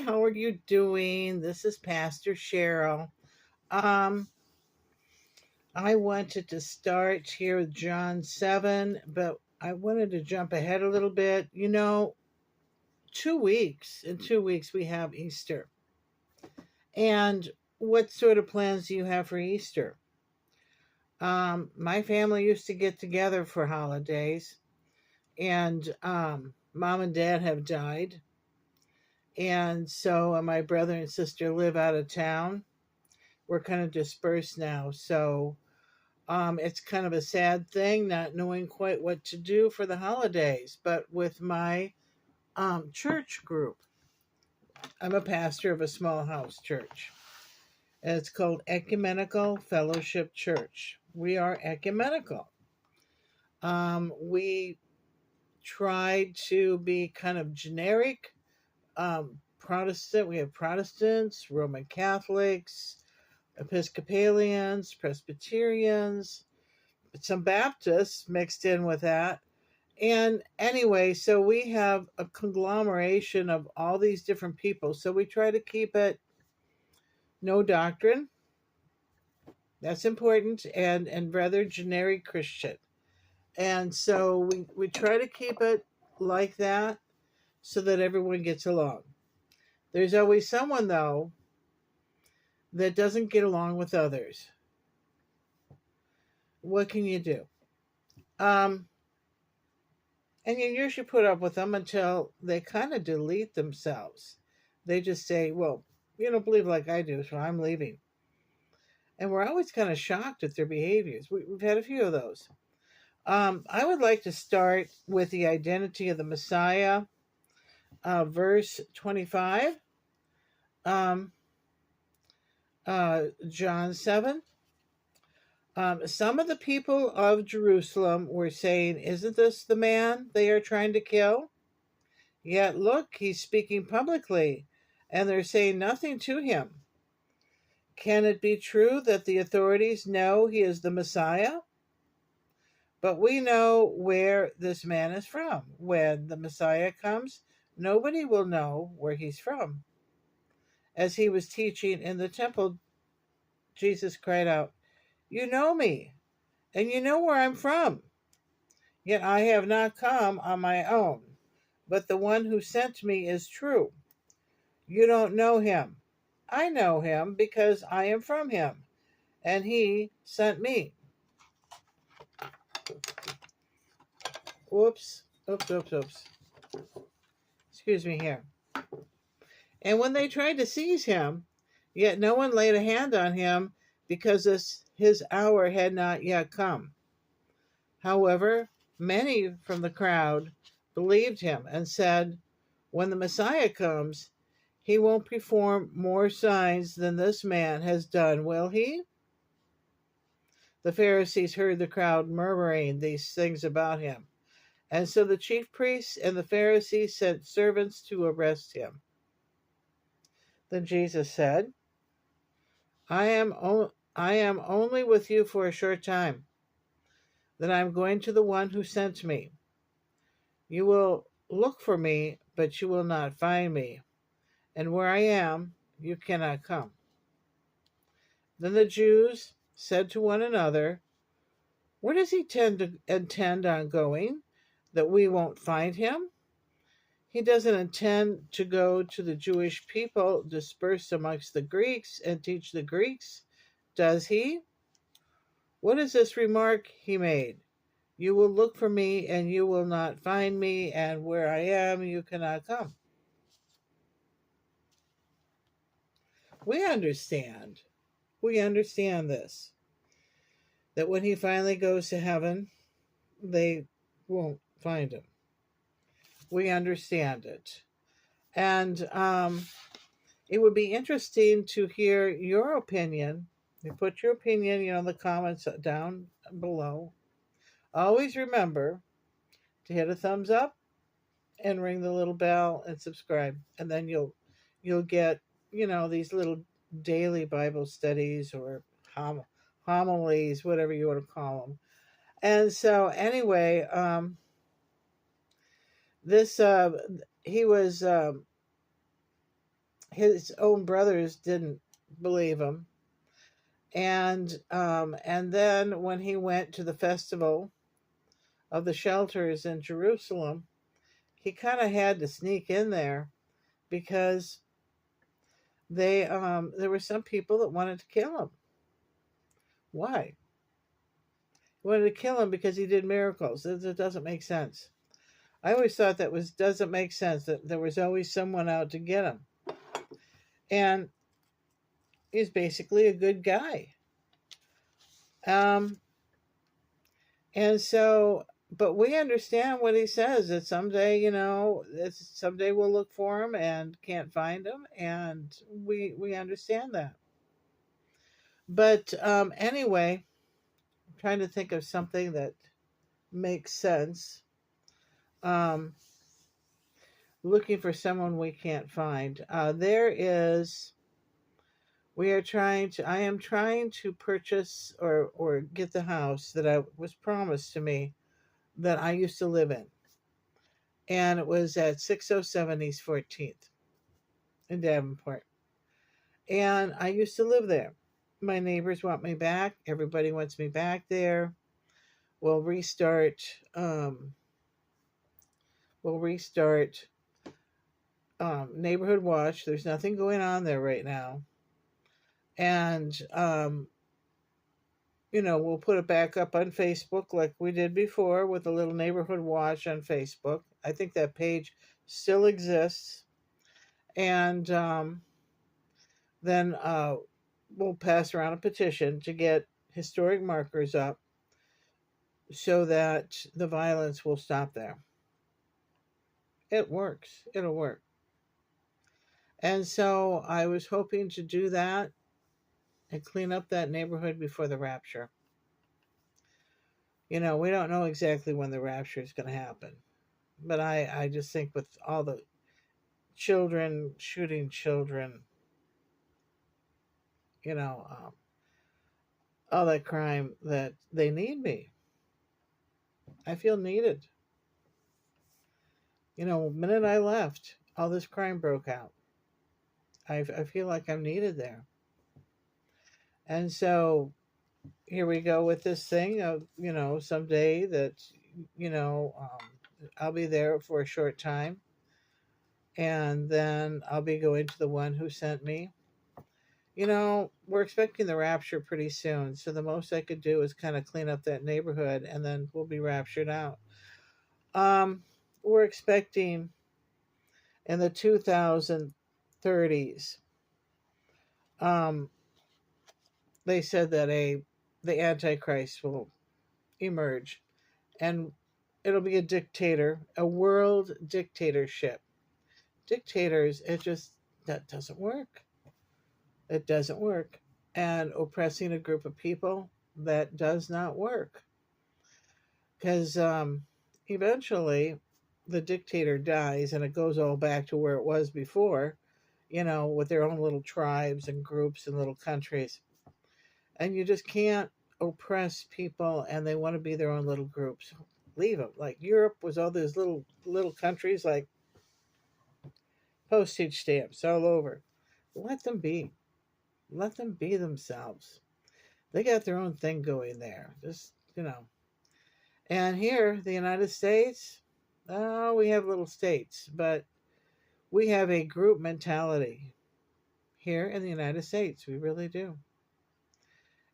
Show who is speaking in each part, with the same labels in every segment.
Speaker 1: how are you doing? This is Pastor Cheryl. Um, I wanted to start here with John 7, but I wanted to jump ahead a little bit. In 2 weeks, we have Easter. And what sort of plans do you have for Easter? My family used to get together for holidays, and mom and dad have died. And so my brother and sister live out of town. We're kind of dispersed now. So it's kind of a sad thing not knowing quite what to do for the holidays. But with my church group, I'm a pastor of a small house church. And it's called Ecumenical Fellowship Church. We are ecumenical. We try to be kind of generic. Protestant, we have Protestants, Roman Catholics, Episcopalians, Presbyterians, some Baptists mixed in with that. And anyway, so we have a conglomeration of all these different people. So we try to keep it no doctrine. That's important, and rather generic Christian. And so we try to keep it like that so that everyone gets along. There's always someone, though, that doesn't get along with others. What can you do? And you usually put up with them until they kind of delete themselves. They just say, well, you don't believe like I do, so I'm leaving. And we're always kind of shocked at their behaviors. We've had a few of those. I would like to start with the identity of the Messiah, verse 25, um, John 7. Some of the people of Jerusalem were saying, isn't this the man they are trying to kill? Yet look, he's speaking publicly, and they're saying nothing to him. Can it be true that the authorities know he is the Messiah? But we know where this man is from. When the Messiah comes, nobody will know where he's from. As he was teaching in the temple, Jesus cried out, you know me, and you know where I'm from. Yet I have not come on my own, but the one who sent me is true. You don't know him. I know him because I am from him, and he sent me. Whoops. Oops. Excuse me here. And when they tried to seize him, yet no one laid a hand on him because his hour had not yet come. However, many from the crowd believed him and said, when the Messiah comes, he won't perform more signs than this man has done, will he? The Pharisees heard the crowd murmuring these things about him. And so the chief priests and the Pharisees sent servants to arrest him. Then Jesus said, I am only with you for a short time. Then I am going to the one who sent me. You will look for me, but you will not find me. And where I am, you cannot come. Then the Jews said to one another, where does he intend on going, that we won't find him? He doesn't intend to go to the Jewish people dispersed amongst the Greeks and teach the Greeks, does he? What is this remark he made? You will look for me and you will not find me, and where I am you cannot come. We understand this, that when he finally goes to heaven, they won't find him. We understand it. And it would be interesting to hear your opinion. You put your opinion, in the comments down below. Always remember to hit a thumbs up and ring the little bell and subscribe. And then you'll get, these little daily Bible studies or homilies, whatever you want to call them. And so anyway, this he was his own brothers didn't believe him. And then when he went to the festival of the shelters in Jerusalem, he kind of had to sneak in there because there were some people that wanted to kill him. Why? Wanted to kill him because he did miracles. It doesn't make sense. I always thought that was doesn't make sense, that there was always someone out to get him. And he's basically a good guy. Um, and so, but we understand what he says, that someday, someday we'll look for him and can't find him, and we understand that. But anyway, I'm trying to think of something that makes sense. Um, looking for someone we can't find. I am trying to purchase or get the house that I was promised to me that I used to live in. And it was at 607 East 14th in Davenport. And I used to live there. My neighbors want me back. Everybody wants me back there. We'll restart. We'll restart Neighborhood Watch. There's nothing going on there right now. And, we'll put it back up on Facebook like we did before with a little Neighborhood Watch on Facebook. I think that page still exists. And then we'll pass around a petition to get historic markers up so that the violence will stop there. It works. It'll work. And so I was hoping to do that and clean up that neighborhood before the rapture. We don't know exactly when the rapture is going to happen. But I just think with all the children shooting children, all that crime, that they need me. I feel needed. The minute I left, all this crime broke out. I feel like I'm needed there. And so here we go with this thing of, someday that, I'll be there for a short time. And then I'll be going to the one who sent me. We're expecting the rapture pretty soon. So the most I could do is kind of clean up that neighborhood and then we'll be raptured out. We're expecting in the 2030s. They said that the Antichrist will emerge and it'll be a dictator, a world dictatorship. Dictators, that doesn't work. It doesn't work. And oppressing a group of people, that does not work. Because eventually the dictator dies and it goes all back to where it was before, with their own little tribes and groups and little countries. And you just can't oppress people and they want to be their own little groups. Leave them. Like Europe was all these little countries, like postage stamps all over. Let them be. Let them be themselves. They got their own thing going there. Just, And here, the United States, we have little states, but we have a group mentality here in the United States. We really do.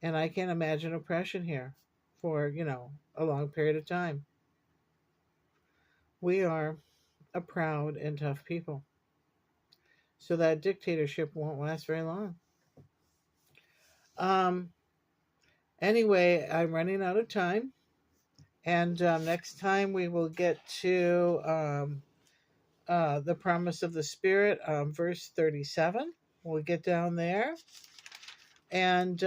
Speaker 1: And I can't imagine oppression here for, a long period of time. We are a proud and tough people. So that dictatorship won't last very long. Anyway, I'm running out of time. And next time we will get to the promise of the Spirit, verse 37. We'll get down there. And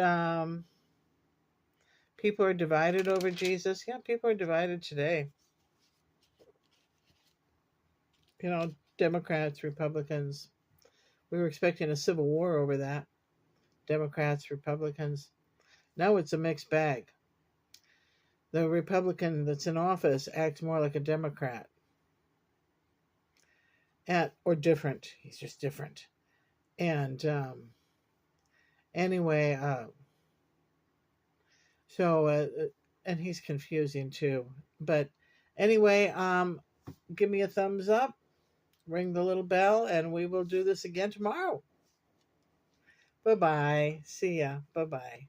Speaker 1: people are divided over Jesus. Yeah, people are divided today. Democrats, Republicans. We were expecting a civil war over that. Democrats, Republicans. Now it's a mixed bag. The Republican that's in office acts more like a Democrat. Or different. He's just different. And anyway, so and he's confusing too. But anyway, give me a thumbs up, ring the little bell, and we will do this again tomorrow. Bye bye. See ya. Bye bye.